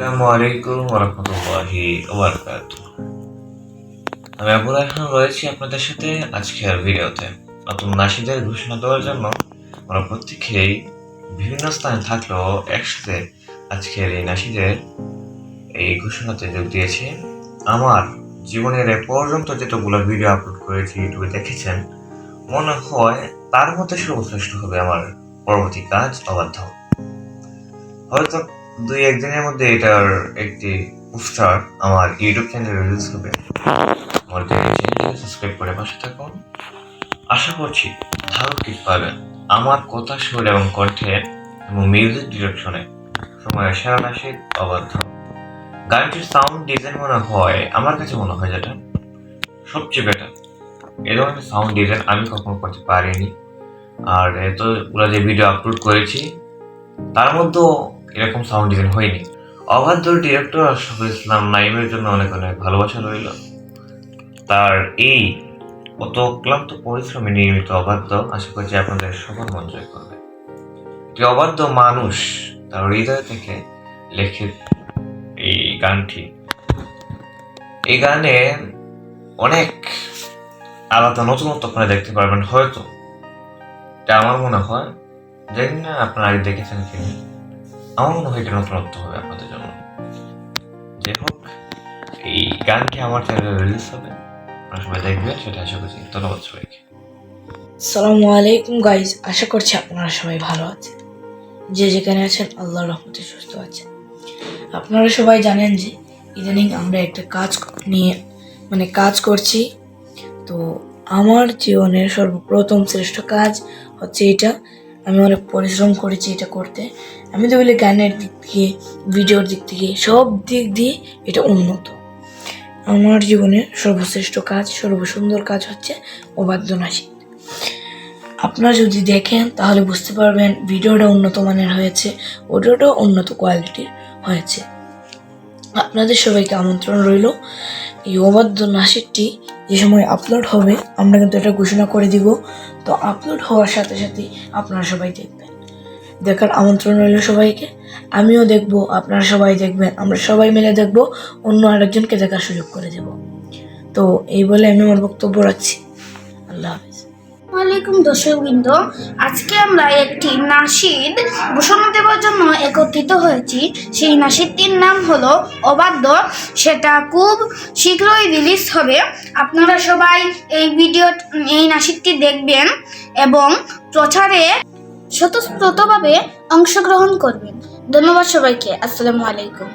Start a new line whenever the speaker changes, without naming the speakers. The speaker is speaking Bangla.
আসসালামু আলাইকুম ওয়া রাহমাতুল্লাহি ওয়া বারাকাতুহু। আমি আবু রায়হান রয়েছি আপনাদের সাথে আজকের ভিডিওতে। নতুন নাশিদের ঘোষণা দেওয়ার জন্য আমরা প্রত্যেকেই বিভিন্ন স্থানে থাকলেও একসাথে আজকের এই নাশিদের এই ঘোষণাতে যোগ দিয়েছি। আমার জীবনের এ পর্যন্ত যতগুলো ভিডিও আপলোড করেছি ইউটিউবে দেখেছেন, মনে হয় তার মধ্যে সর্বশ্রেষ্ঠ হবে আমার পরবর্তী কাজ অবাধ্য। হয়তো দুই একদিনের মধ্যে এটার একটি পোস্টার আমার ইউটিউব চ্যানেলে রিলিজ হবে। আমার চ্যানেলটিকে সাবস্ক্রাইব করে পাশে থাকুন। আশা করছি ভালো কিছু পাবেন। আমার কথা সুর এবং কণ্ঠে এবং মিউজিক ডিরেকশনে সময়ের সেরা নাশিদ অবাধ্য। গানটির সাউন্ড ডিজাইন মনে হয় আমার কাছে মনে হয় যেটা সবচেয়ে বেটার। এ ধরনের সাউন্ড ডিজাইন আমি কখনো করতে পারিনি। আর এতগুলো যে ভিডিও আপলোড করেছি তার মধ্যেও এরকম সাউন্ড ডিজাইন হয়নি। অবাধ্যর ডিরেক্টর আশরাফুল ইসলাম নাইমের জন্য অনেক অনেক ভালোবাসা রইল। তার এই অক্লান্ত পরিশ্রমে নির্মিত অবাধ্য আশা করছি আপনাদের সবার মন জয় করবে। একটি অবাধ্য মানুষ তার হৃদয় থেকে লেখে এই গানটি। এই গানে অনেক আলাদা নতুনত্ব আপনারা দেখতে পারবেন হয়তো। এটা আমার মনে হয়, জানি না আপনারা আগে দেখেছেন কিনা, আমার মনে হয় এটা নতুনত্ব হবে আপনাদের জন্য। যাই হোক, এই গানটি আমার চ্যানেলে রিলিজ হবে, আপনারা সবাই দেখবেন সেটা আশা করছি। ধন্যবাদ সবাইকে।
আসসালামু আলাইকুম গাইজ, আশা করছি আপনারা সবাই ভালো আছেন। যে যেখানে আছেন আল্লাহর রহমতে সুস্থ আছেন। আপনারা সবাই জানেন যে ইদানিং আমরা একটা কাজ নিয়ে কাজ করছি। তো আমার জীবনের সর্বপ্রথম শ্রেষ্ঠ কাজ হচ্ছে এটা। আমি অনেক পরিশ্রম করেছি এটা করতে। আমি তো বলি গানের দিক থেকে, ভিডিওর দিক থেকে, সব দিক দিয়ে এটা উন্নত। আমার জীবনের সর্বশ্রেষ্ঠ কাজ, সর্বসুন্দর কাজ হচ্ছে অবাধ্য নাশিদ। আপনারা যদি দেখেন তাহলে বুঝতে পারবেন ভিডিওটা উন্নত মানের হয়েছে, অডিওটাও উন্নত কোয়ালিটির হয়েছে। আপনাদের সবাইকে আমন্ত্রণ রইল। এই অবাধ্য নাশিদটি যে সময় আপলোড হবে আমরা কিন্তু এটা ঘোষণা করে দিব। তো আপলোড হওয়ার সাথে সাথে আপনারা সবাই দেখবেন, দেখার আমন্ত্রণ রইল সবাইকে। আমিও দেখব, আপনারা সবাই দেখবেন, আমরা সবাই মিলে দেখব, অন্য আরেকজনকে দেখার সুযোগ করে দেব। তো এই বলে আমি আমার বক্তব্য রাখছি। আল্লাহ হাফেজ।
ওয়ালাইকুম দর্শকবৃন্দ, আজকে আমরা একটি নাশিদ ঘোষণা দেওয়ার জন্য একত্রিত হয়েছি। সেই নাশিদটির নাম হলো অবাধ্য। সেটা খুব শীঘ্রই রিলিজ হবে। আপনারা সবাই এই নাশিদটি দেখবেন এবং প্রচারে স্বতঃস্ফূর্তভাবে অংশগ্রহণ করবেন। ধন্যবাদ সবাইকে। আসসালামু আলাইকুম।